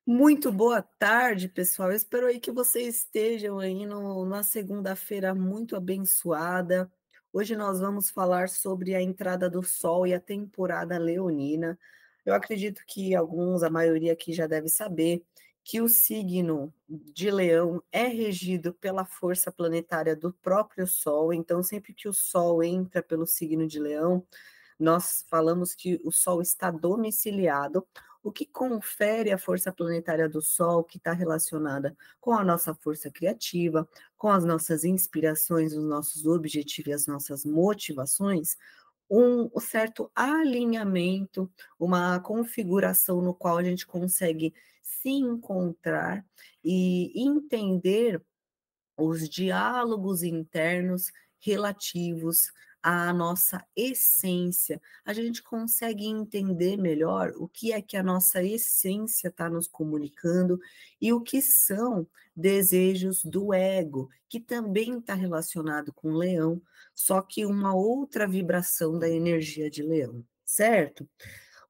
Muito boa tarde, pessoal. Eu espero aí que vocês estejam aí numa segunda-feira muito abençoada. Hoje nós vamos falar sobre a entrada do Sol e a temporada leonina. Eu acredito que alguns, a maioria aqui já deve saber, que o signo de Leão é regido pela força planetária do próprio Sol. Então, sempre que o Sol entra pelo signo de Leão, nós falamos que o Sol está domiciliado, o que confere a força planetária do Sol, que está relacionada com a nossa força criativa, com as nossas inspirações, os nossos objetivos e as nossas motivações, um certo alinhamento, uma configuração no qual a gente consegue se encontrar e entender os diálogos internos relativos à nossa essência. A gente consegue entender melhor o que é que a nossa essência está nos comunicando e o que são desejos do ego, que também está relacionado com leão, só que uma outra vibração da energia de leão, certo?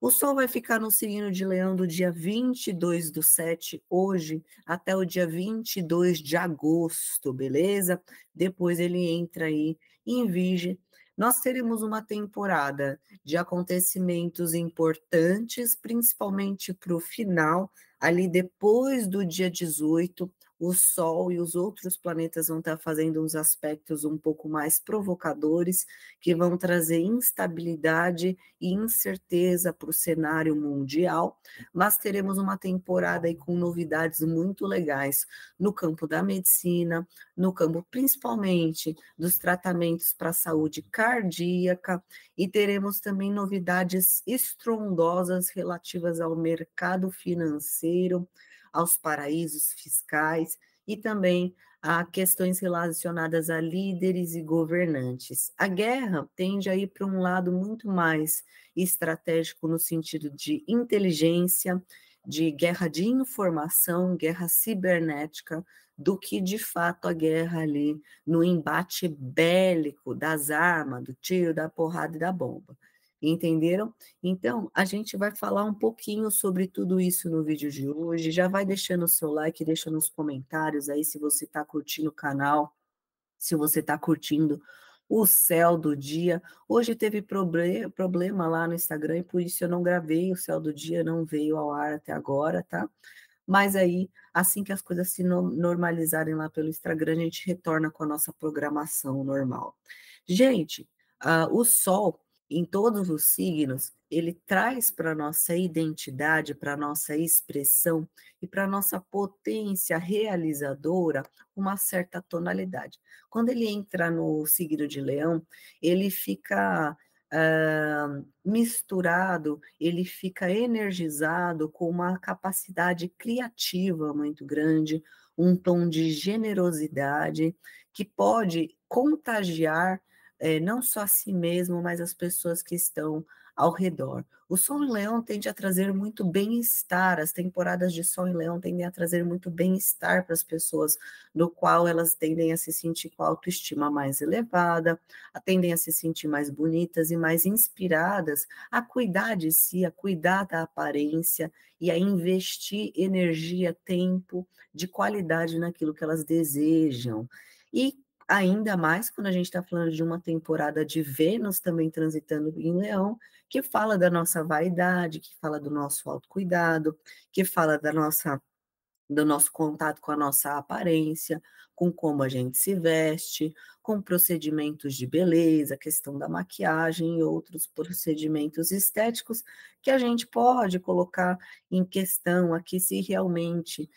O Sol vai ficar no signo de Leão do dia 22/7, hoje, até o dia 22 de agosto, beleza? Depois ele entra aí em Virgem. Nós teremos uma temporada de acontecimentos importantes, principalmente para o final, ali depois do dia 18, o Sol e os outros planetas vão estar fazendo uns aspectos um pouco mais provocadores, que vão trazer instabilidade e incerteza para o cenário mundial, mas teremos uma temporada aí com novidades muito legais no campo da medicina, no campo principalmente dos tratamentos para a saúde cardíaca, e teremos também novidades estrondosas relativas ao mercado financeiro, aos paraísos fiscais e também a questões relacionadas a líderes e governantes. A guerra tende a ir para um lado muito mais estratégico no sentido de inteligência, de guerra de informação, guerra cibernética, do que de fato a guerra ali no embate bélico das armas, do tiro, da porrada e da bomba. Entenderam? Então, a gente vai falar um pouquinho sobre tudo isso no vídeo de hoje. Já vai deixando o seu like, deixa nos comentários aí se você está curtindo o canal, se você está curtindo o céu do dia. Hoje teve problema lá no Instagram e por isso eu não gravei o céu do dia, não veio ao ar até agora, tá? Mas aí, assim que as coisas se normalizarem lá pelo Instagram, a gente retorna com a nossa programação normal. Gente, o Sol, em todos os signos, ele traz para a nossa identidade, para a nossa expressão e para a nossa potência realizadora uma certa tonalidade. Quando ele entra no signo de Leão, ele fica misturado, ele fica energizado com uma capacidade criativa muito grande, um tom de generosidade que pode contagiar não só a si mesmo, mas as pessoas que estão ao redor. O Sol em Leão tende a trazer muito bem-estar, as temporadas de Sol em Leão tendem a trazer muito bem-estar para as pessoas, no qual elas tendem a se sentir com a autoestima mais elevada, tendem a se sentir mais bonitas e mais inspiradas a cuidar de si, a cuidar da aparência e a investir energia, tempo de qualidade naquilo que elas desejam. E ainda mais quando a gente está falando de uma temporada de Vênus também transitando em Leão, que fala da nossa vaidade, que fala do nosso autocuidado, que fala do nosso contato com a nossa aparência, com como a gente se veste, com procedimentos de beleza, questão da maquiagem e outros procedimentos estéticos que a gente pode colocar em questão aqui se realmente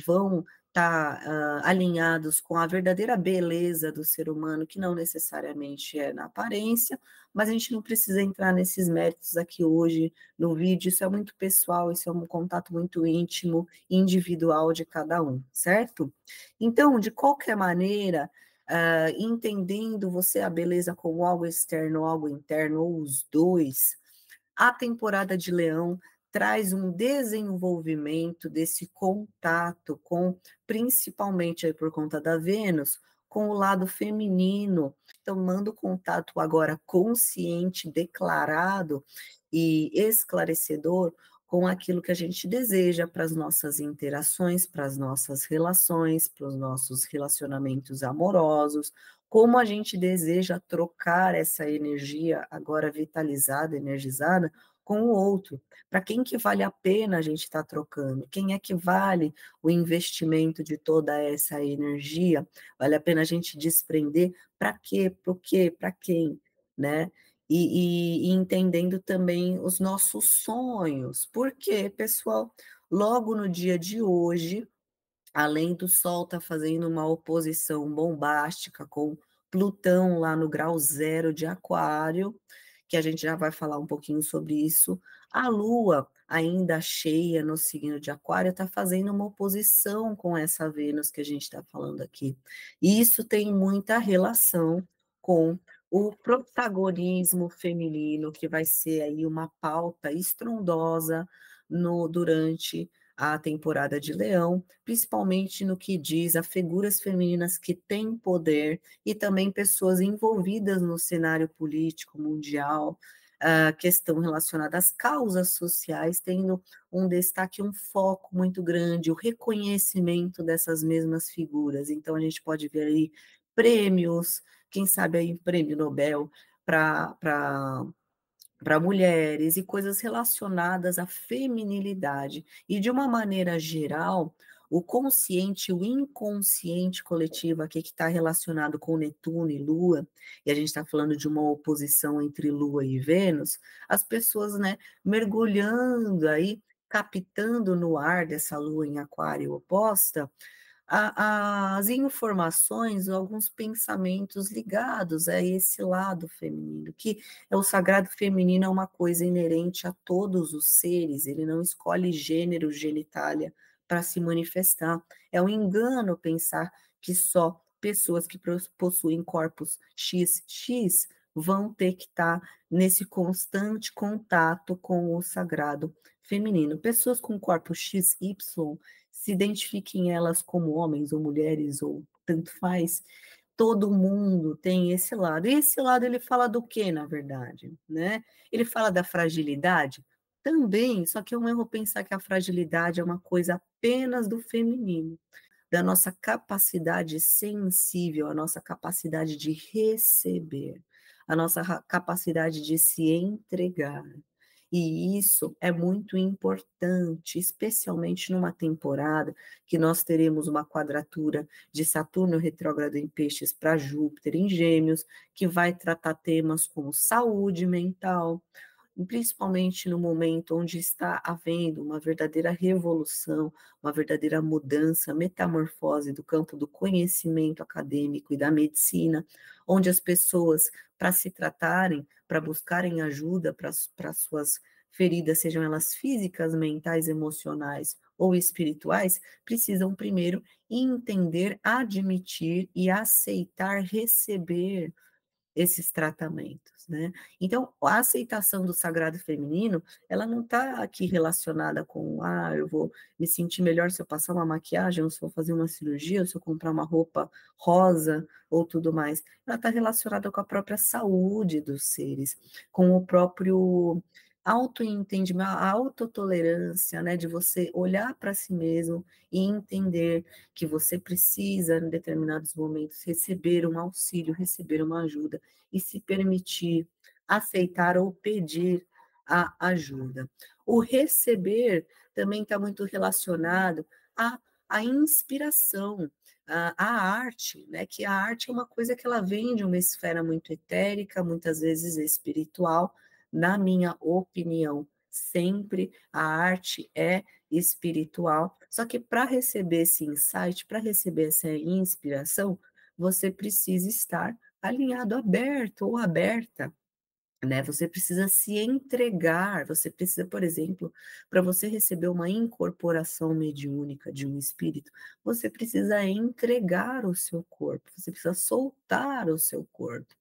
vão estar alinhados com a verdadeira beleza do ser humano, que não necessariamente é na aparência, mas a gente não precisa entrar nesses méritos aqui hoje no vídeo, isso é muito pessoal, isso é um contato muito íntimo, individual de cada um, certo? Então, de qualquer maneira, entendendo você a beleza como algo externo, algo interno, ou os dois, a temporada de Leão traz um desenvolvimento desse contato com, principalmente aí por conta da Vênus, com o lado feminino, tomando contato agora consciente, declarado e esclarecedor com aquilo que a gente deseja para as nossas interações, para as nossas relações, para os nossos relacionamentos amorosos, como a gente deseja trocar essa energia agora vitalizada, energizada, com o outro. Para quem que vale a pena a gente estar trocando? Quem é que vale o investimento de toda essa energia? Vale a pena a gente desprender? Para quê? Para o quê? Para quem? Né? E entendendo também os nossos sonhos. Porque, pessoal, logo no dia de hoje, além do Sol estar fazendo uma oposição bombástica com Plutão lá no grau zero de Aquário, que a gente já vai falar um pouquinho sobre isso, a Lua, ainda cheia no signo de Aquário, está fazendo uma oposição com essa Vênus que a gente está falando aqui. E isso tem muita relação com o protagonismo feminino, que vai ser aí uma pauta estrondosa durante a temporada de Leão, principalmente no que diz a figuras femininas que têm poder e também pessoas envolvidas no cenário político mundial, a questão relacionada às causas sociais, tendo um destaque, um foco muito grande, o reconhecimento dessas mesmas figuras. Então, a gente pode ver aí prêmios, quem sabe aí prêmio Nobel para mulheres e coisas relacionadas à feminilidade. E de uma maneira geral, o consciente e o inconsciente coletivo aqui que está relacionado com Netuno e Lua, e a gente está falando de uma oposição entre Lua e Vênus, as pessoas, né, mergulhando aí, captando no ar dessa Lua em Aquário oposta, as informações, alguns pensamentos ligados a esse lado feminino, que é o sagrado feminino é uma coisa inerente a todos os seres, ele não escolhe gênero, genitália para se manifestar. É um engano pensar que só pessoas que possuem corpos XX vão ter que estar nesse constante contato com o sagrado feminino. Pessoas com corpo XY se identifiquem elas como homens ou mulheres ou tanto faz, todo mundo tem esse lado. E esse lado ele fala do quê, na verdade, né? Ele fala da fragilidade também, só que é um erro pensar que a fragilidade é uma coisa apenas do feminino, da nossa capacidade sensível, a nossa capacidade de receber, a nossa capacidade de se entregar. E isso é muito importante, especialmente numa temporada que nós teremos uma quadratura de Saturno retrógrado em Peixes para Júpiter em Gêmeos, que vai tratar temas como saúde mental, principalmente no momento onde está havendo uma verdadeira revolução, uma verdadeira mudança, metamorfose do campo do conhecimento acadêmico e da medicina, onde as pessoas, para se tratarem, para buscarem ajuda para suas feridas, sejam elas físicas, mentais, emocionais ou espirituais, precisam primeiro entender, admitir e aceitar receber esses tratamentos, né? Então, a aceitação do sagrado feminino, ela não está aqui relacionada com, eu vou me sentir melhor se eu passar uma maquiagem, ou se eu fazer uma cirurgia, ou se eu comprar uma roupa rosa, ou tudo mais. Ela está relacionada com a própria saúde dos seres, com o próprio autoentendimento, a autotolerância, né, de você olhar para si mesmo e entender que você precisa, em determinados momentos, receber um auxílio, receber uma ajuda e se permitir aceitar ou pedir a ajuda. O receber também está muito relacionado à inspiração, à arte, né? Que a arte é uma coisa que ela vem de uma esfera muito etérica, muitas vezes espiritual, na minha opinião. Sempre a arte é espiritual, só que para receber esse insight, para receber essa inspiração, você precisa estar alinhado, aberto ou aberta, né? Você precisa se entregar, você precisa, por exemplo, para você receber uma incorporação mediúnica de um espírito, você precisa entregar o seu corpo, você precisa soltar o seu corpo,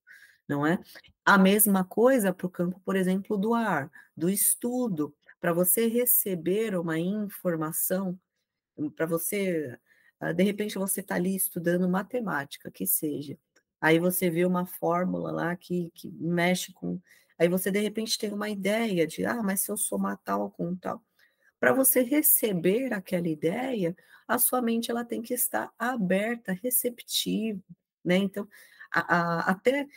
não é? A mesma coisa para o campo, por exemplo, do ar, do estudo. Para você receber uma informação, para você, de repente você está ali estudando matemática, que seja, aí você vê uma fórmula lá que mexe com, aí você de repente tem uma ideia de, mas se eu somar tal com tal, para você receber aquela ideia, a sua mente ela tem que estar aberta, receptiva, né. Então, até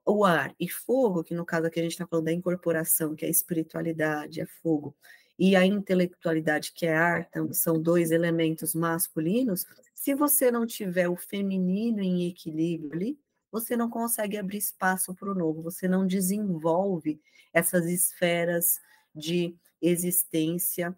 o ar e fogo, que no caso aqui a gente está falando da incorporação, que é a espiritualidade, é fogo, e a intelectualidade, que é ar, então são 2 elementos masculinos, se você não tiver o feminino em equilíbrio ali, você não consegue abrir espaço para o novo, você não desenvolve essas esferas de existência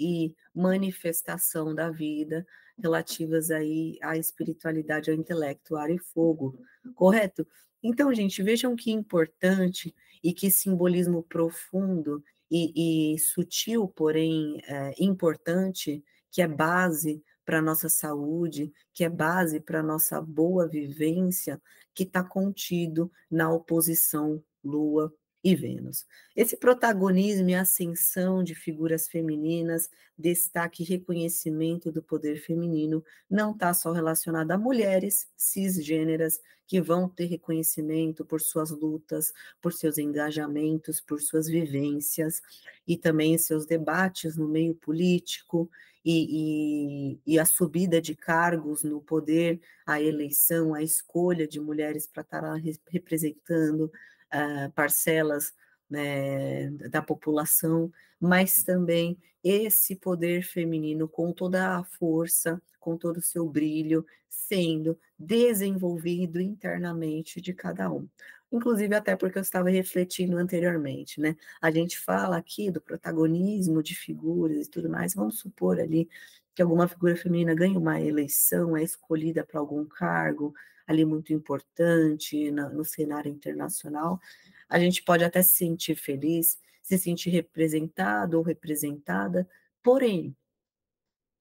e manifestação da vida relativas aí à espiritualidade, ao intelecto, ar e fogo, correto? Então, gente, vejam que importante e que simbolismo profundo e sutil, porém importante, que é base para a nossa saúde, que é base para a nossa boa vivência, que está contido na oposição Lua e Vênus. Esse protagonismo e ascensão de figuras femininas, destaque e reconhecimento do poder feminino, não está só relacionado a mulheres cisgêneras que vão ter reconhecimento por suas lutas, por seus engajamentos, por suas vivências e também seus debates no meio político e a subida de cargos no poder, a eleição, a escolha de mulheres para estar lá representando parcelas, né, da população, mas também esse poder feminino com toda a força, com todo o seu brilho, sendo desenvolvido internamente de cada um. Inclusive, até porque eu estava refletindo anteriormente, né? A gente fala aqui do protagonismo de figuras e tudo mais, vamos supor ali que alguma figura feminina ganha uma eleição, é escolhida para algum cargo ali muito importante no cenário internacional, a gente pode até se sentir feliz, se sentir representado ou representada, porém,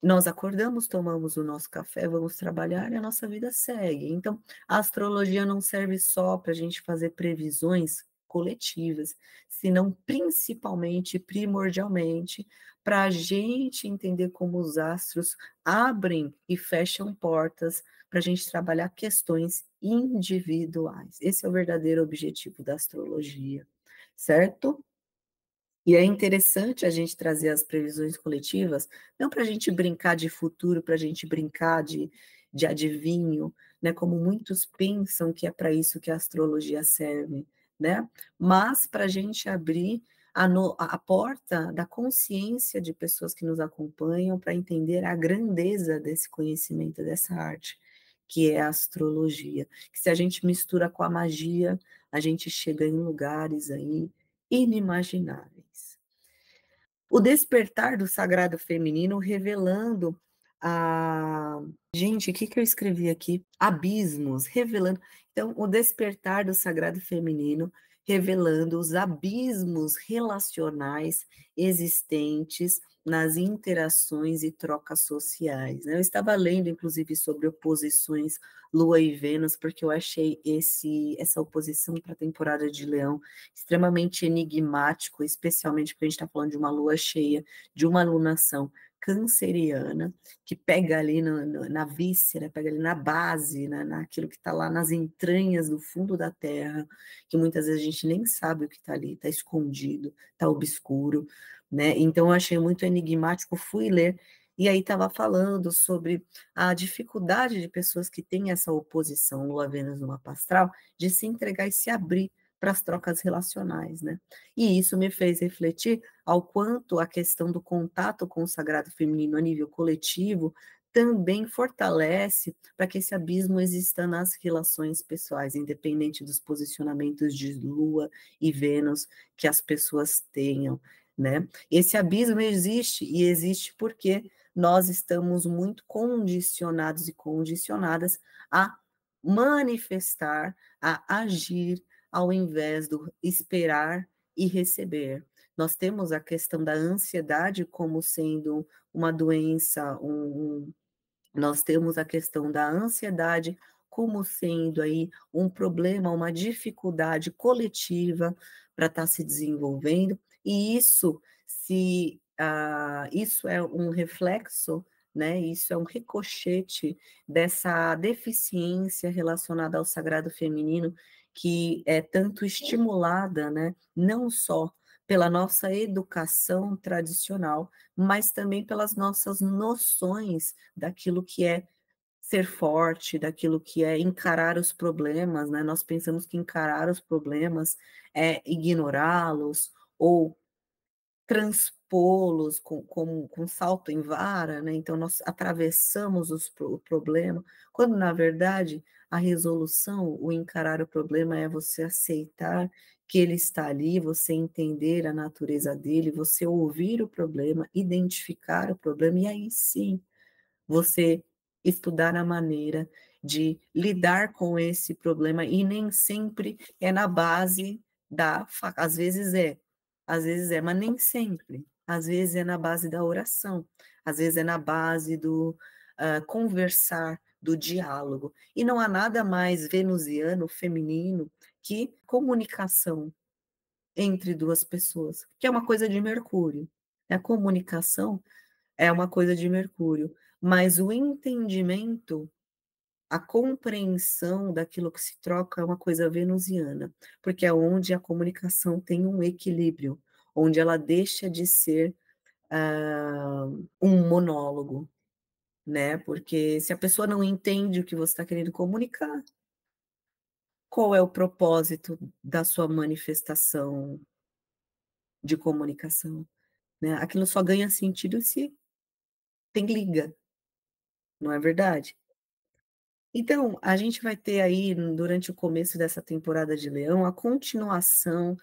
nós acordamos, tomamos o nosso café, vamos trabalhar e a nossa vida segue. Então, a astrologia não serve só para a gente fazer previsões coletivas, senão principalmente, primordialmente, para a gente entender como os astros abrem e fecham portas para a gente trabalhar questões individuais. Esse é o verdadeiro objetivo da astrologia, certo? E é interessante a gente trazer as previsões coletivas, não para a gente brincar de futuro, para a gente brincar de adivinho, né, como muitos pensam que é para isso que a astrologia serve, né, mas para a gente abrir a porta da consciência de pessoas que nos acompanham para entender a grandeza desse conhecimento, dessa arte, que é a astrologia. Que se a gente mistura com a magia, a gente chega em lugares aí inimagináveis. O despertar do sagrado feminino revelando a gente, o que que eu escrevi aqui? Abismos, revelando então, o despertar do sagrado feminino, revelando os abismos relacionais existentes nas interações e trocas sociais, né. Eu estava lendo, inclusive, sobre oposições Lua e Vênus, porque eu achei essa oposição para a temporada de Leão extremamente enigmático, especialmente porque a gente está falando de uma lua cheia, de uma alunação canceriana, que pega ali na víscera, pega ali na base, naquilo que está lá nas entranhas, no fundo da terra, que muitas vezes a gente nem sabe o que está ali, está escondido, está obscuro, né? Então eu achei muito enigmático, fui ler, e aí estava falando sobre a dificuldade de pessoas que têm essa oposição Lua-Vênus no mapa astral, de se entregar e se abrir para as trocas relacionais, né? E isso me fez refletir ao quanto a questão do contato com o sagrado feminino a nível coletivo também fortalece para que esse abismo exista nas relações pessoais, independente dos posicionamentos de Lua e Vênus que as pessoas tenham, né? Esse abismo existe e existe porque nós estamos muito condicionados e condicionadas a manifestar, a agir, ao invés do esperar e receber. Nós temos a questão da ansiedade como sendo uma doença, nós temos a questão da ansiedade como sendo aí um problema, uma dificuldade coletiva para estar se desenvolvendo, e isso é um reflexo, né? Isso é um ricochete dessa deficiência relacionada ao sagrado feminino que é tanto estimulada, né? Não só pela nossa educação tradicional, mas também pelas nossas noções daquilo que é ser forte, daquilo que é encarar os problemas, né, nós pensamos que encarar os problemas é ignorá-los ou transpô-los com salto em vara, né, então nós atravessamos o problema, quando na verdade a resolução, o encarar o problema é você aceitar que ele está ali, você entender a natureza dele, você ouvir o problema, identificar o problema e aí sim você estudar a maneira de lidar com esse problema e nem sempre é na base da fa às vezes é, mas nem sempre. Às vezes é na base da oração, às vezes é na base do, conversar, do diálogo. E não há nada mais venusiano, feminino, que comunicação entre 2 pessoas, que é uma coisa de Mercúrio. A comunicação é uma coisa de Mercúrio, mas o entendimento, a compreensão daquilo que se troca é uma coisa venusiana, porque é onde a comunicação tem um equilíbrio, onde ela deixa de ser, ah, um monólogo, né, porque se a pessoa não entende o que você está querendo comunicar, qual é o propósito da sua manifestação de comunicação, né? Aquilo só ganha sentido se tem liga, não é verdade? Então, a gente vai ter aí, durante o começo dessa temporada de Leão, a continuação,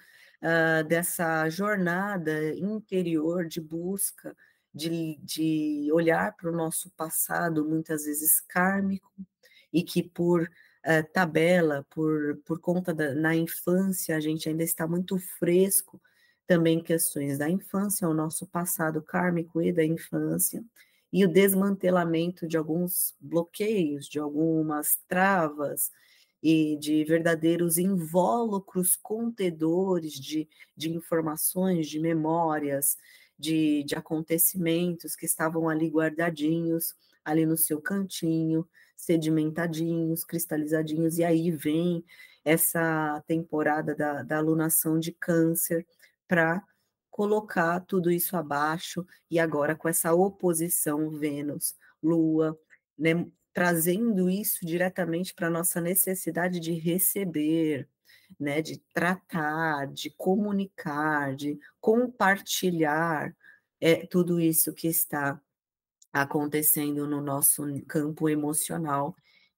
dessa jornada interior de busca, de olhar para o nosso passado, muitas vezes kármico, e que por, tabela, por conta da na infância, a gente ainda está muito fresco, também questões da infância, o nosso passado kármico e da infância, e o desmantelamento de alguns bloqueios, de algumas travas e de verdadeiros invólucros contedores de informações, de memórias, de acontecimentos que estavam ali guardadinhos, ali no seu cantinho, sedimentadinhos, cristalizadinhos, e aí vem essa temporada da alunação de Câncer para colocar tudo isso abaixo e agora com essa oposição Vênus, Lua, né, trazendo isso diretamente para a nossa necessidade de receber, né, de tratar, de comunicar, de compartilhar, tudo isso que está acontecendo no nosso campo emocional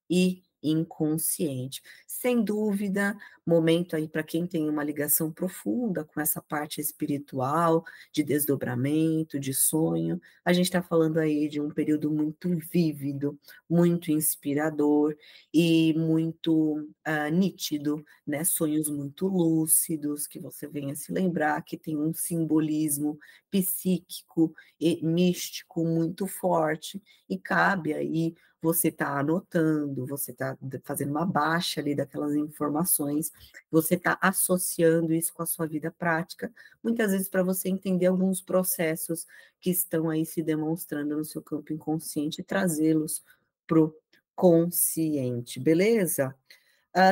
e inconsciente. Sem dúvida, momento aí para quem tem uma ligação profunda com essa parte espiritual, de desdobramento, de sonho, a gente está falando aí de um período muito vívido, muito inspirador e muito nítido, né? Sonhos muito lúcidos, que você venha se lembrar que tem um simbolismo psíquico e místico muito forte, e cabe aí você tá anotando, você tá fazendo uma baixa ali daquelas informações, você tá associando isso com a sua vida prática, muitas vezes para você entender alguns processos que estão aí se demonstrando no seu campo inconsciente e trazê-los pro consciente, beleza?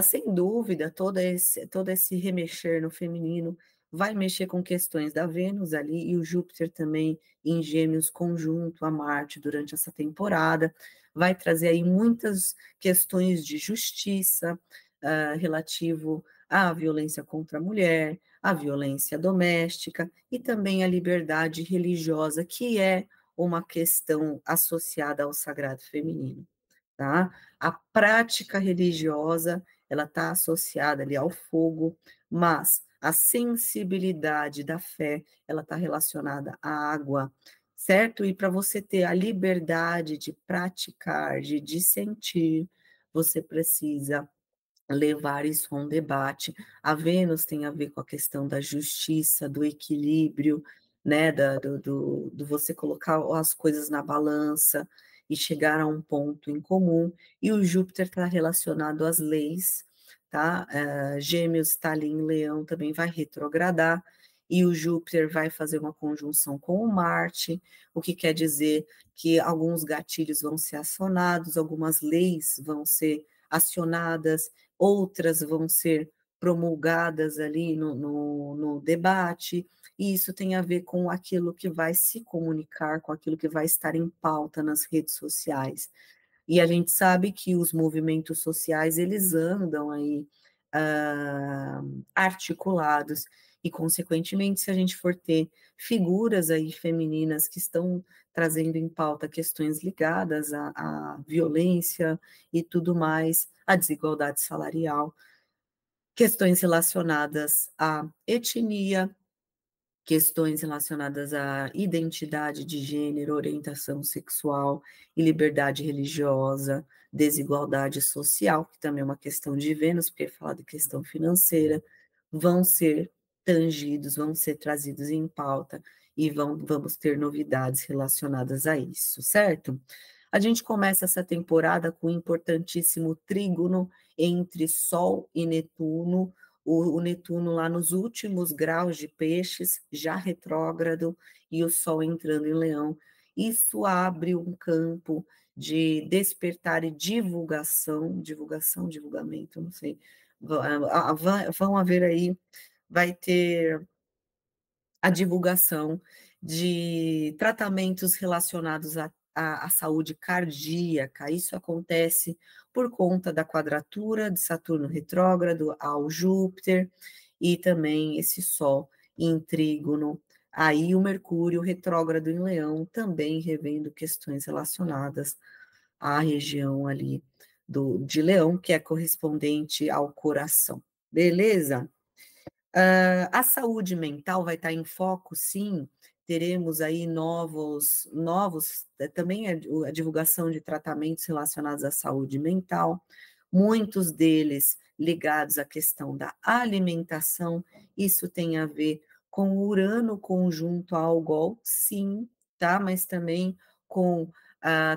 Sem dúvida, todo esse remexer no feminino vai mexer com questões da Vênus ali e o Júpiter também em Gêmeos conjunto a Marte durante essa temporada, vai trazer aí muitas questões de justiça, relativo à violência contra a mulher, à violência doméstica e também à liberdade religiosa, que é uma questão associada ao sagrado feminino. Tá? A prática religiosa, ela está associada ali ao fogo, mas a sensibilidade da fé, ela está relacionada à água, certo? E para você ter a liberdade de praticar, de dissentir, você precisa levar isso a um debate. A Vênus tem a ver com a questão da justiça, do equilíbrio, né, do você colocar as coisas na balança e chegar a um ponto em comum, e o Júpiter está relacionado às leis, tá? Gêmeos está ali em Leão, também vai retrogradar, e o Júpiter vai fazer uma conjunção com o Marte, o que quer dizer que alguns gatilhos vão ser acionados, algumas leis vão ser acionadas, outras vão ser promulgadas ali no debate, e isso tem a ver com aquilo que vai se comunicar, com aquilo que vai estar em pauta nas redes sociais. E a gente sabe que os movimentos sociais, eles andam aí, ah, articulados e, consequentemente, se a gente for ter figuras aí femininas que estão trazendo em pauta questões ligadas à violência e tudo mais, à desigualdade salarial, questões relacionadas à etnia, questões relacionadas à identidade de gênero, orientação sexual e liberdade religiosa, desigualdade social, que também é uma questão de Vênus, porque fala de questão financeira, vão ser tangidos, vão ser trazidos em pauta e vamos ter novidades relacionadas a isso, certo? A gente começa essa temporada com um importantíssimo trígono entre Sol e Netuno, o Netuno lá nos últimos graus de Peixes, já retrógrado, e o Sol entrando em Leão. Isso abre um campo de despertar e divulgação, divulgamento, não sei. Vão haver aí, vai ter a divulgação de tratamentos relacionados à saúde cardíaca. Isso acontece por conta da quadratura de Saturno retrógrado ao Júpiter e também esse Sol em trígono. Aí o Mercúrio retrógrado em Leão também revendo questões relacionadas à região ali de Leão, que é correspondente ao coração. Beleza? A saúde mental vai estar em foco, sim. Teremos aí também a divulgação de tratamentos relacionados à saúde mental, muitos deles ligados à questão da alimentação. Isso tem a ver com o Urano conjunto ao Algol, sim, tá? Mas também com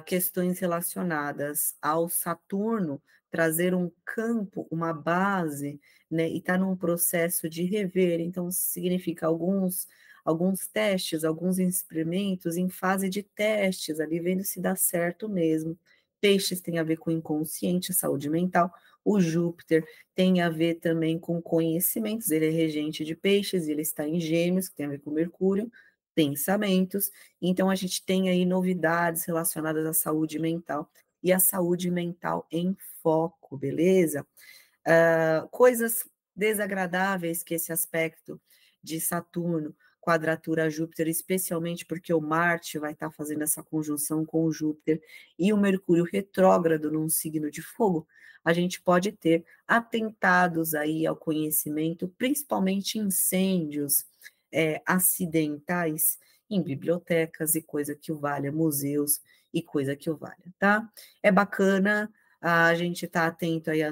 questões relacionadas ao Saturno, trazer um campo, uma base, né, e está num processo de rever, então significa alguns testes, alguns experimentos em fase de testes, ali vendo se dá certo mesmo. Peixes tem a ver com inconsciente, saúde mental. O Júpiter tem a ver também com conhecimentos, ele é regente de peixes, ele está em Gêmeos, que tem a ver com Mercúrio, pensamentos. Então a gente tem aí novidades relacionadas à saúde mental e a saúde mental em foco, beleza? Coisas desagradáveis que esse aspecto de Saturno, quadratura Júpiter, especialmente porque o Marte vai estar fazendo essa conjunção com o Júpiter e o Mercúrio retrógrado num signo de fogo, a gente pode ter atentados aí ao conhecimento, principalmente incêndios acidentais em bibliotecas e coisa que o valha, museus e coisa que o valha, tá? É bacana a gente está atento aí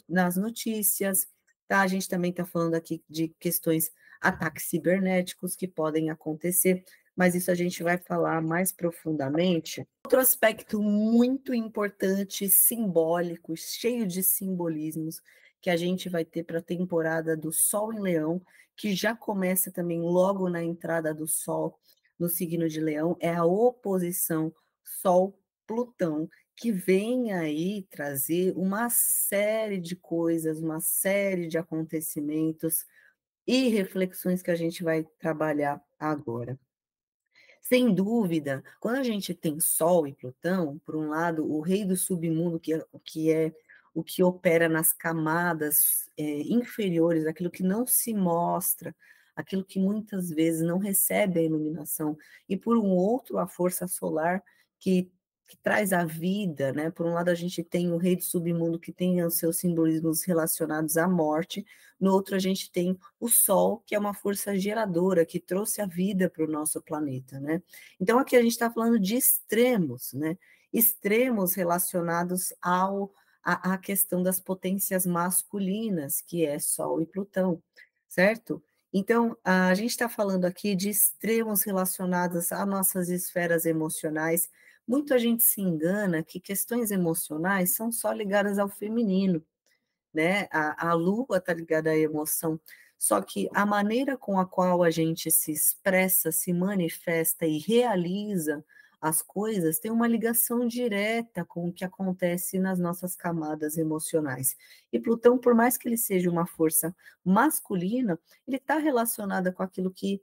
nas notícias, tá? A gente também está falando aqui de questões, ataques cibernéticos que podem acontecer, mas isso a gente vai falar mais profundamente. Outro aspecto muito importante, simbólico, cheio de simbolismos, que a gente vai ter para a temporada do Sol em Leão, que já começa também logo na entrada do Sol no signo de Leão, é a oposição Sol-Plutão, que vem aí trazer uma série de coisas, uma série de acontecimentos e reflexões que a gente vai trabalhar agora. Sem dúvida, quando a gente tem Sol e Plutão, por um lado, o rei do submundo, que é o que opera nas camadas inferiores, aquilo que não se mostra, aquilo que muitas vezes não recebe a iluminação, e por um outro, a força solar que traz a vida, né? Por um lado, a gente tem o rei do submundo, que tem os seus simbolismos relacionados à morte, no outro, a gente tem o Sol, que é uma força geradora, que trouxe a vida para o nosso planeta, né? Então, aqui a gente está falando de extremos, né? Extremos relacionados à questão das potências masculinas, que é Sol e Plutão, certo? Então, a gente está falando aqui de extremos relacionados às nossas esferas emocionais. Muita gente se engana que questões emocionais são só ligadas ao feminino, né? A lua está ligada à emoção, só que a maneira com a qual a gente se expressa, se manifesta e realiza as coisas têm uma ligação direta com o que acontece nas nossas camadas emocionais. E Plutão, por mais que ele seja uma força masculina, ele está relacionado com aquilo que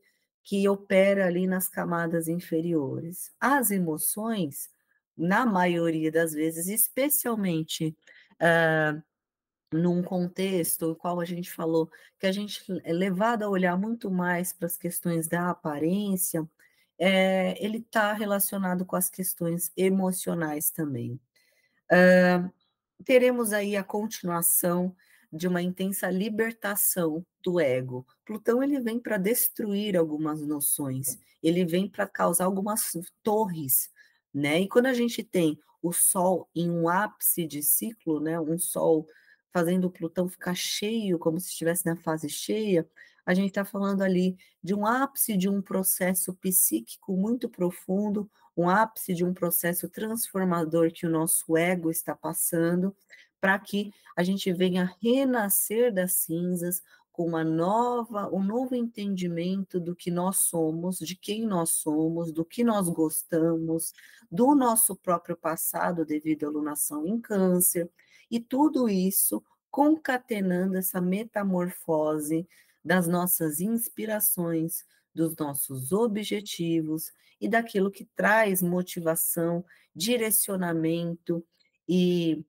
opera ali nas camadas inferiores. As emoções, na maioria das vezes, especialmente, hã, num contexto o qual a gente falou que a gente é levado a olhar muito mais para as questões da aparência, ele está relacionado com as questões emocionais também. Teremos aí a continuação de uma intensa libertação do ego. Plutão ele vem para destruir algumas noções, ele vem para causar algumas torres, né? E quando a gente tem o Sol em um ápice de ciclo, né? Um Sol fazendo o Plutão ficar cheio, como se estivesse na fase cheia, a gente está falando ali de um ápice de um processo psíquico muito profundo, um ápice de um processo transformador que o nosso ego está passando, para que a gente venha renascer das cinzas com um novo entendimento do que nós somos, de quem nós somos, do que nós gostamos, do nosso próprio passado devido à alunação em câncer, e tudo isso concatenando essa metamorfose das nossas inspirações, dos nossos objetivos e daquilo que traz motivação, direcionamento e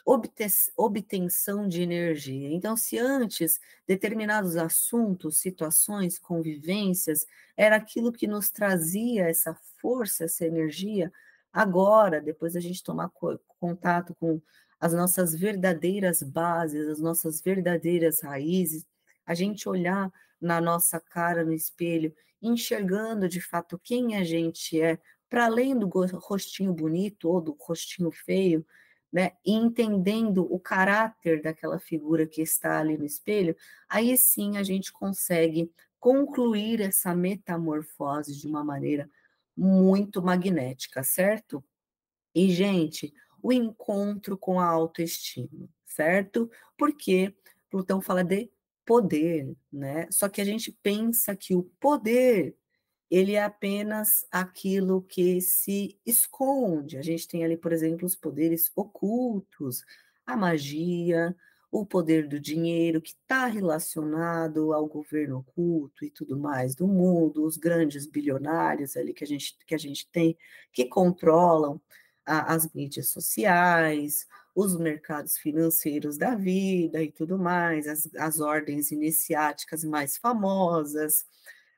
obtenção de energia. Então, se antes determinados assuntos, situações, convivências, era aquilo que nos trazia essa força, essa energia, agora, depois a gente tomar contato com as nossas verdadeiras bases, as nossas verdadeiras raízes, a gente olhar na nossa cara no espelho, enxergando de fato quem a gente é, para além do rostinho bonito ou do rostinho feio, né, e entendendo o caráter daquela figura que está ali no espelho, aí sim a gente consegue concluir essa metamorfose de uma maneira muito magnética, certo? E, gente, o encontro com a autoestima, certo? Porque Plutão fala de poder, né? Só que a gente pensa que o poder ele é apenas aquilo que se esconde. A gente tem ali, por exemplo, os poderes ocultos, a magia, o poder do dinheiro, que está relacionado ao governo oculto e tudo mais do mundo, os grandes bilionários ali que a gente tem, que controlam as mídias sociais, os mercados financeiros da vida e tudo mais, as ordens iniciáticas mais famosas,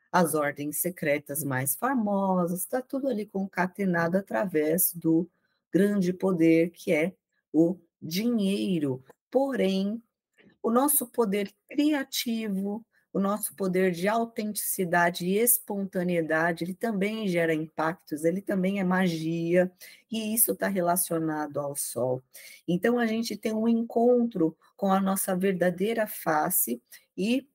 as ordens secretas mais famosas, está tudo ali concatenado através do grande poder que é o dinheiro. Porém, o nosso poder criativo, o nosso poder de autenticidade e espontaneidade, ele também gera impactos, ele também é magia, e isso está relacionado ao Sol. Então, a gente tem um encontro com a nossa verdadeira face e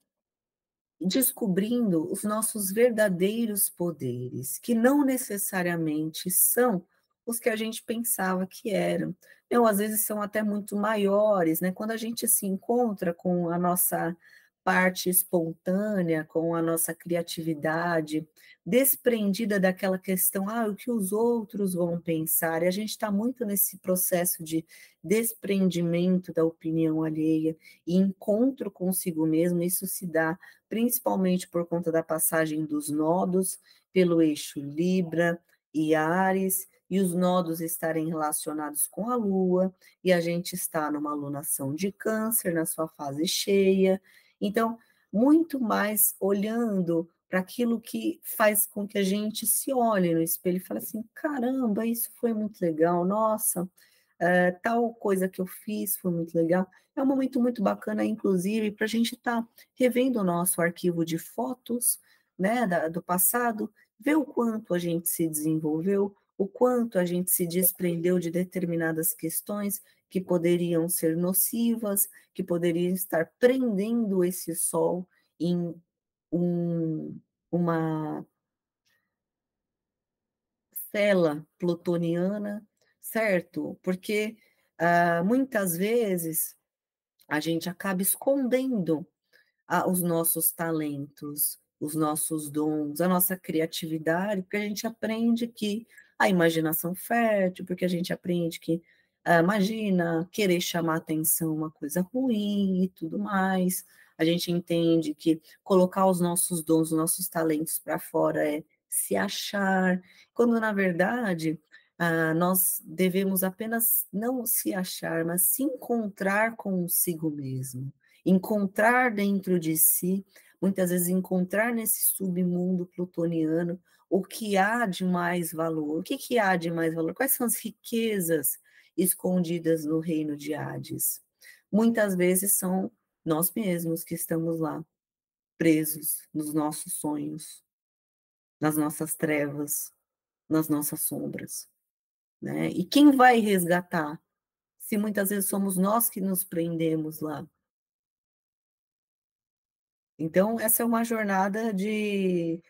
descobrindo os nossos verdadeiros poderes, que não necessariamente são os que a gente pensava que eram. Não, às vezes são até muito maiores, né? Quando a gente se encontra com a nossa parte espontânea, com a nossa criatividade, desprendida daquela questão, o que os outros vão pensar, e a gente está muito nesse processo de desprendimento da opinião alheia e encontro consigo mesmo, isso se dá principalmente por conta da passagem dos nodos pelo eixo Libra e Áries, e os nodos estarem relacionados com a Lua, e a gente está numa alunação de Câncer na sua fase cheia. Então, muito mais olhando para aquilo que faz com que a gente se olhe no espelho e fale assim: caramba, isso foi muito legal, nossa, tal coisa que eu fiz foi muito legal. É um momento muito bacana, inclusive, para a gente estar revendo o nosso arquivo de fotos, né, do passado, ver o quanto a gente se desenvolveu, o quanto a gente se desprendeu de determinadas questões que poderiam ser nocivas, que poderiam estar prendendo esse sol em um, uma cela plutoniana, certo? Porque muitas vezes a gente acaba escondendo os nossos talentos. os nossos dons, a nossa criatividade, porque a gente aprende que a imaginação fértil, porque a gente aprende que, imagina, querer chamar atenção é uma coisa ruim e tudo mais. A gente entende que colocar os nossos dons, os nossos talentos para fora é se achar, quando na verdade nós devemos apenas não se achar, mas se encontrar consigo mesmo, encontrar dentro de si, muitas vezes encontrar nesse submundo plutoniano o que há de mais valor. O que, que há de mais valor? Quais são as riquezas escondidas no reino de Hades? Muitas vezes são nós mesmos que estamos lá, presos nos nossos sonhos, nas nossas trevas, nas nossas sombras, né? E quem vai resgatar? Se muitas vezes somos nós que nos prendemos lá. Então, essa é uma jornada de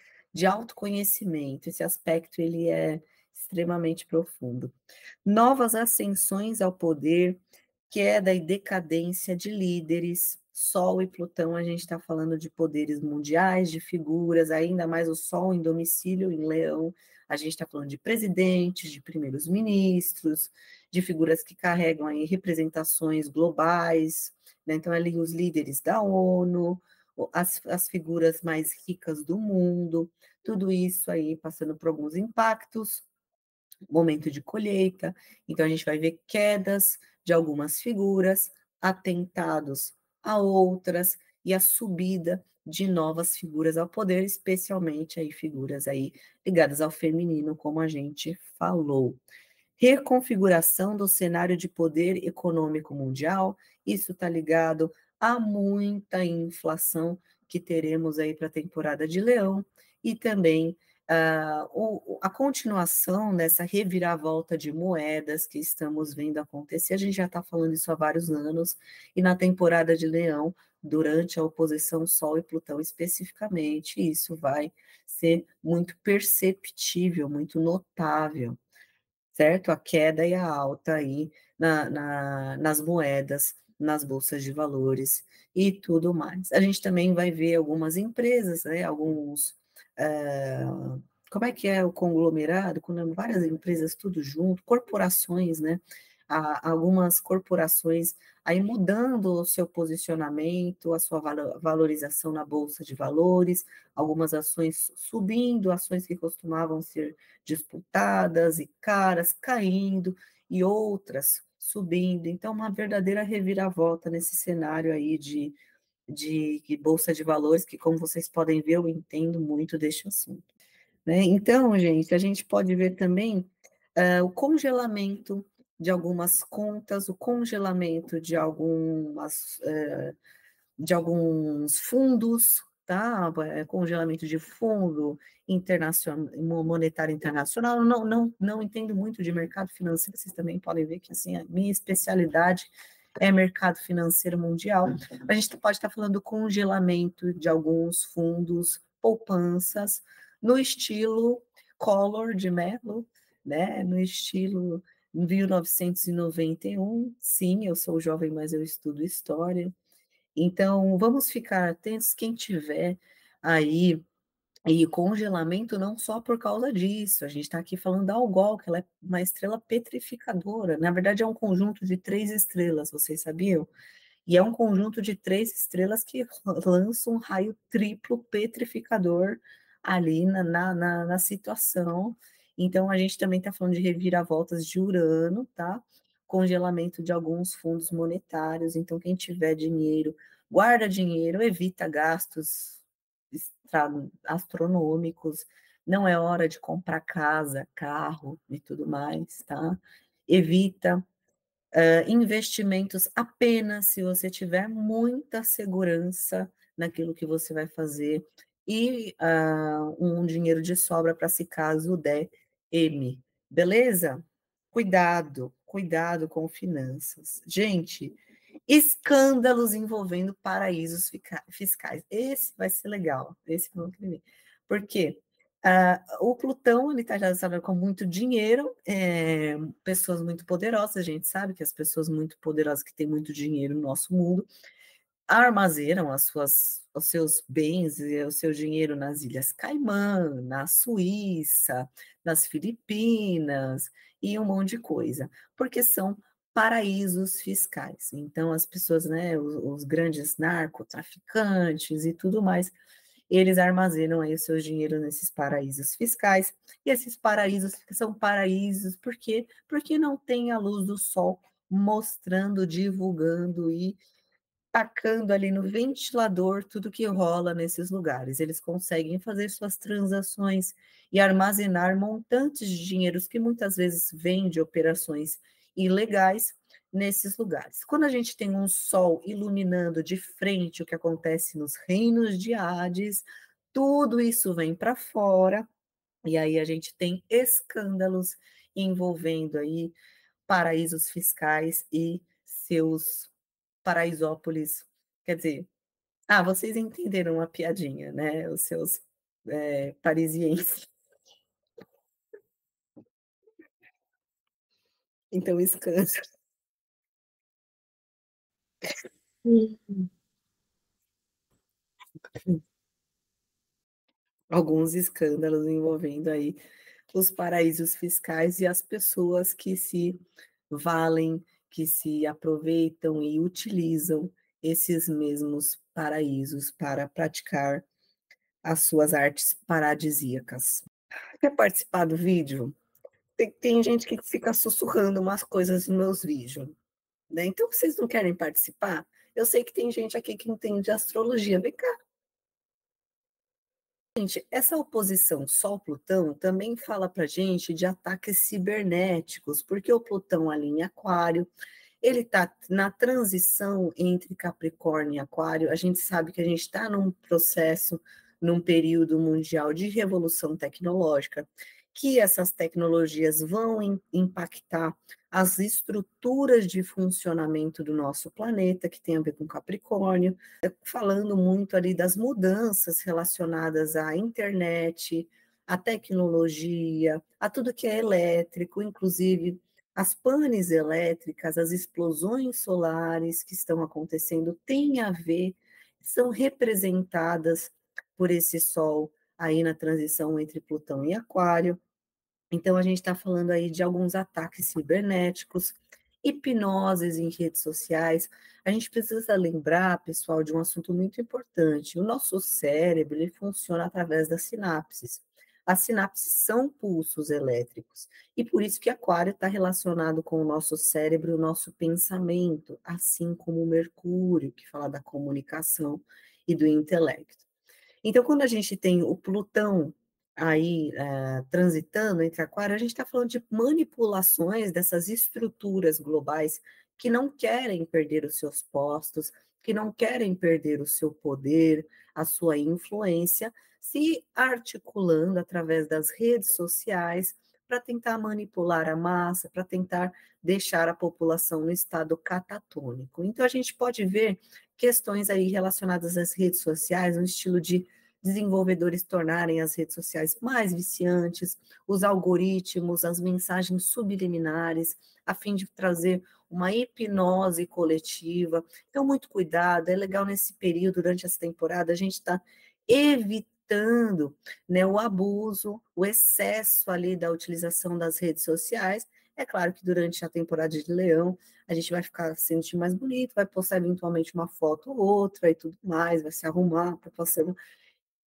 autoconhecimento, esse aspecto ele é extremamente profundo. Novas ascensões ao poder, queda e decadência de líderes, Sol e Plutão, a gente está falando de poderes mundiais, de figuras, ainda mais o Sol em domicílio em Leão, a gente está falando de presidentes, de primeiros ministros, de figuras que carregam aí representações globais, né? Então, ali os líderes da ONU, as figuras mais ricas do mundo, tudo isso aí passando por alguns impactos, momento de colheita, então a gente vai ver quedas de algumas figuras, atentados a outras e a subida de novas figuras ao poder, especialmente aí figuras aí ligadas ao feminino, como a gente falou. Reconfiguração do cenário de poder econômico mundial, isso está ligado a muita inflação que teremos aí para a temporada de Leão, e também a continuação dessa reviravolta de moedas que estamos vendo acontecer. A gente já está falando isso há vários anos, e na temporada de Leão, durante a oposição Sol e Plutão especificamente, isso vai ser muito perceptível, muito notável, certo? A queda e a alta aí nas moedas, nas bolsas de valores e tudo mais. A gente também vai ver algumas empresas, né? Alguns. Como é que é o conglomerado? Quando várias empresas tudo junto, corporações, né? Algumas corporações aí mudando o seu posicionamento, a sua valorização na bolsa de valores, algumas ações subindo, ações que costumavam ser disputadas e caras caindo, e outras subindo. Então, uma verdadeira reviravolta nesse cenário aí de bolsa de valores, que, como vocês podem ver, eu entendo muito deste assunto, né? Então, gente, a gente pode ver também o congelamento de algumas contas, o congelamento de alguns fundos, tá? Congelamento de fundo internacional, monetário internacional. Não entendo muito de mercado financeiro, vocês também podem ver que assim, a minha especialidade é mercado financeiro mundial. A gente pode estar falando do congelamento de alguns fundos, poupanças, no estilo Collor de Mello, né? No estilo 1991. Sim, eu sou jovem, mas eu estudo história. Então, vamos ficar atentos, quem tiver aí, e congelamento não só por causa disso, a gente está aqui falando da Algol, que ela é uma estrela petrificadora, na verdade é um conjunto de 3 estrelas, vocês sabiam? E é um conjunto de 3 estrelas que lança um raio triplo petrificador ali na situação. Então, a gente também está falando de reviravoltas de Urano, tá? Congelamento de alguns fundos monetários. Então, quem tiver dinheiro, guarda dinheiro, evita gastos astronômicos. Não é hora de comprar casa, carro e tudo mais, tá? Evita investimentos apenas se você tiver muita segurança naquilo que você vai fazer e um dinheiro de sobra para se caso der M. Beleza? Cuidado, cuidado com finanças. Gente, escândalos envolvendo paraísos fiscais. Esse vai ser legal. Esse vamos ver. Por quê? O Plutão ele está relacionado com muito dinheiro, pessoas muito poderosas. A gente sabe que as pessoas muito poderosas que têm muito dinheiro no nosso mundo armazenam os seus bens e o seu dinheiro nas Ilhas Caimã, na Suíça, nas Filipinas e um monte de coisa, porque são paraísos fiscais. Então as pessoas, né, os grandes narcotraficantes e tudo mais, eles armazenam aí o seu dinheiro nesses paraísos fiscais, e esses paraísos são paraísos porque não tem a luz do sol mostrando, divulgando e tacando ali no ventilador tudo que rola nesses lugares. Eles conseguem fazer suas transações e armazenar montantes de dinheiros que muitas vezes vêm de operações ilegais nesses lugares. Quando a gente tem um sol iluminando de frente o que acontece nos reinos de Hades, tudo isso vem para fora, e aí a gente tem escândalos envolvendo aí paraísos fiscais e seus paraisópolis, quer dizer, vocês entenderam a piadinha, né, os seus, parisienses. Então escândalos. Alguns escândalos envolvendo aí os paraísos fiscais e as pessoas que se valem, que se aproveitam e utilizam esses mesmos paraísos para praticar as suas artes paradisíacas. Quer participar do vídeo? Tem gente que fica sussurrando umas coisas nos meus vídeos, né? Então, vocês não querem participar? Eu sei que tem gente aqui que entende de astrologia. Vem cá. Gente, essa oposição Sol-Plutão também fala para gente de ataques cibernéticos, porque o Plutão ali em Aquário, ele está na transição entre Capricórnio e Aquário. A gente sabe que a gente está num processo, num período mundial de revolução tecnológica, que essas tecnologias vão impactar as estruturas de funcionamento do nosso planeta, que tem a ver com Capricórnio, falando muito ali das mudanças relacionadas à internet, à tecnologia, a tudo que é elétrico, inclusive as panes elétricas, as explosões solares que estão acontecendo têm a ver, são representadas por esse Sol aí na transição entre Plutão e Aquário. Então, a gente está falando aí de alguns ataques cibernéticos, hipnoses em redes sociais. A gente precisa lembrar, pessoal, de um assunto muito importante. O nosso cérebro, ele funciona através das sinapses. As sinapses são pulsos elétricos, e por isso que Aquário está relacionado com o nosso cérebro, o nosso pensamento, assim como o Mercúrio, que fala da comunicação e do intelecto. Então, quando a gente tem o Plutão aí transitando entre Aquário, a gente está falando de manipulações dessas estruturas globais que não querem perder os seus postos, que não querem perder o seu poder, a sua influência, se articulando através das redes sociais para tentar manipular a massa, para tentar deixar a população no estado catatônico. Então, a gente pode ver questões aí relacionadas às redes sociais, no estilo de desenvolvedores tornarem as redes sociais mais viciantes, os algoritmos, as mensagens subliminares, a fim de trazer uma hipnose coletiva. Então, muito cuidado, é legal nesse período, durante essa temporada, a gente está evitando, né, o abuso, o excesso ali da utilização das redes sociais. É claro que durante a temporada de Leão, a gente vai ficar se sentir mais bonito, vai postar eventualmente uma foto ou outra e tudo mais, vai se arrumar para postar.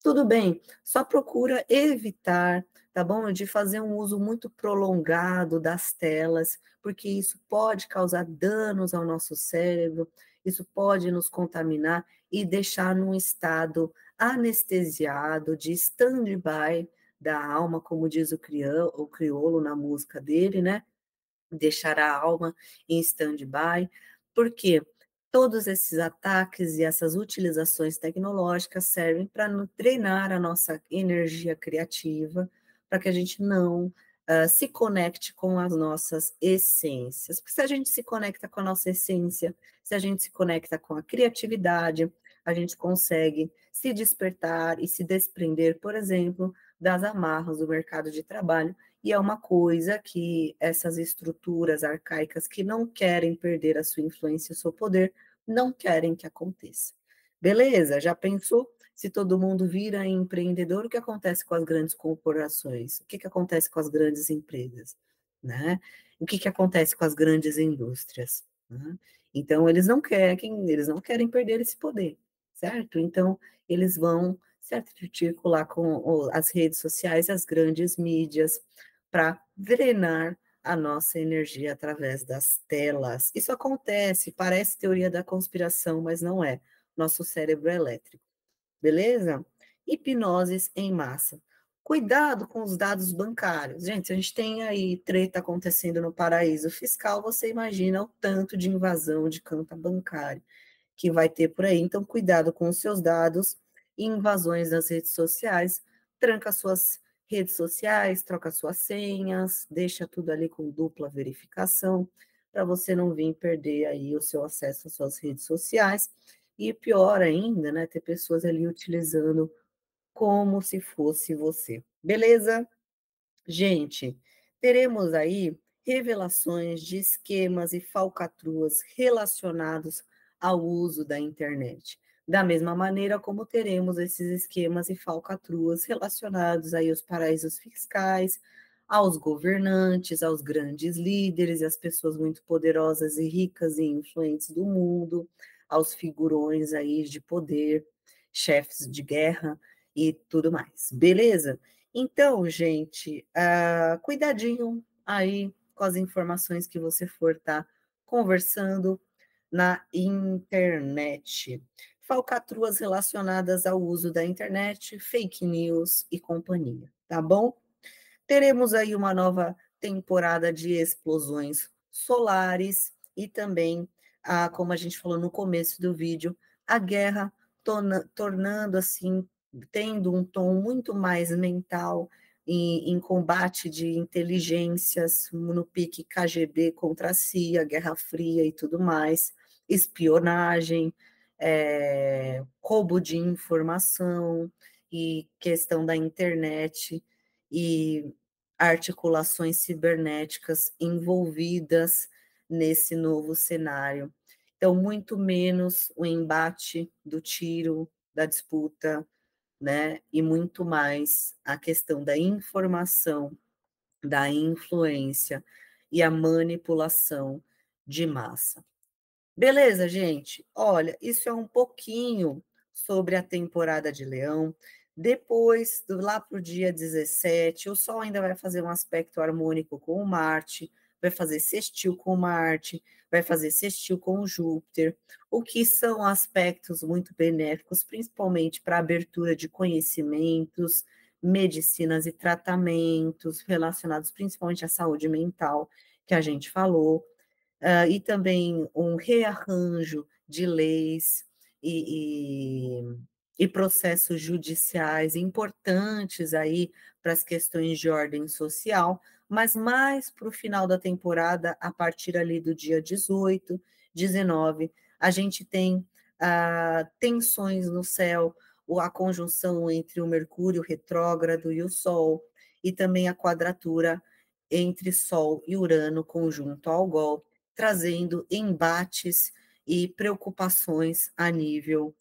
Tudo bem, só procura evitar, tá bom? De fazer um uso muito prolongado das telas, porque isso pode causar danos ao nosso cérebro, isso pode nos contaminar e deixar num estado anestesiado, de stand-by da alma, como diz o crioulo na música dele, né? Deixar a alma em stand-by, porque todos esses ataques e essas utilizações tecnológicas servem para treinar a nossa energia criativa, para que a gente não se conecte com as nossas essências. Porque se a gente se conecta com a nossa essência, se a gente se conecta com a criatividade, a gente consegue se despertar e se desprender, por exemplo, das amarras do mercado de trabalho, e é uma coisa que essas estruturas arcaicas que não querem perder a sua influência e o seu poder não querem que aconteça. Beleza? Já pensou? Se todo mundo vira empreendedor, o que acontece com as grandes corporações? O que que acontece com as grandes empresas, né? O que que acontece com as grandes indústrias, né? Então eles não querem perder esse poder, certo? Então eles vão se articular com as redes sociais, as grandes mídias, para drenar a nossa energia através das telas. Isso acontece, parece teoria da conspiração, mas não é. Nosso cérebro é elétrico, beleza? Hipnoses em massa. Cuidado com os dados bancários. Gente, se a gente tem aí treta acontecendo no paraíso fiscal, você imagina o tanto de invasão de conta bancária que vai ter por aí. Então, cuidado com os seus dados, invasões nas redes sociais, tranca suas redes sociais, troca suas senhas, deixa tudo ali com dupla verificação, para você não vir perder aí o seu acesso às suas redes sociais. E pior ainda, né, ter pessoas ali utilizando como se fosse você. Beleza? Gente, teremos aí revelações de esquemas e falcatruas relacionados ao uso da internet. Da mesma maneira como teremos esses esquemas e falcatruas relacionados aí aos paraísos fiscais, aos governantes, aos grandes líderes e às pessoas muito poderosas e ricas e influentes do mundo, aos figurões aí de poder, chefes de guerra e tudo mais. Beleza? Então, gente, cuidadinho aí com as informações que você for estar conversando na internet. Falcatruas relacionadas ao uso da internet, fake news e companhia, tá bom? Teremos aí uma nova temporada de explosões solares e também, como a gente falou no começo do vídeo, a guerra tornando assim, tendo um tom muito mais mental em combate de inteligências no pique KGB contra a CIA, Guerra Fria e tudo mais, espionagem, roubo de informação e questão da internet e articulações cibernéticas envolvidas nesse novo cenário. Então, muito menos o embate do tiro, da disputa, né? E muito mais a questão da informação, da influência e a manipulação de massa. Beleza, gente? Olha, isso é um pouquinho sobre a temporada de Leão. Depois, lá para o dia 17, o Sol ainda vai fazer um aspecto harmônico com o Marte, vai fazer sextil com Marte, vai fazer sextil com Júpiter, o que são aspectos muito benéficos, principalmente para a abertura de conhecimentos, medicinas e tratamentos relacionados principalmente à saúde mental, que a gente falou e também um rearranjo de leis e, e processos judiciais importantes aí para as questões de ordem social, mas mais para o final da temporada, a partir ali do dia 18, 19, a gente tem tensões no céu, a conjunção entre o Mercúrio retrógrado e o Sol, e também a quadratura entre Sol e Urano conjunto ao Gol, trazendo embates e preocupações a nível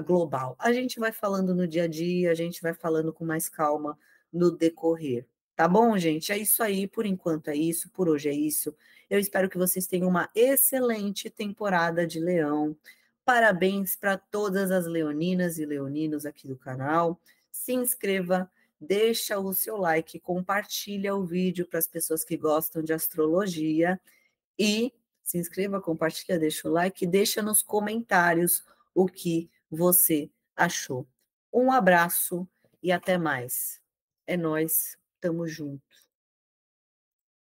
global. A gente vai falando no dia a dia, a gente vai falando com mais calma no decorrer. Tá bom, gente? É isso aí. Por enquanto é isso. Por hoje é isso. Eu espero que vocês tenham uma excelente temporada de Leão. Parabéns para todas as leoninas e leoninos aqui do canal. Se inscreva, deixa o seu like, compartilha o vídeo para as pessoas que gostam de astrologia e se inscreva, compartilha, deixa o like, deixa nos comentários o que você achou. Um abraço e até mais. É nós, tamo junto.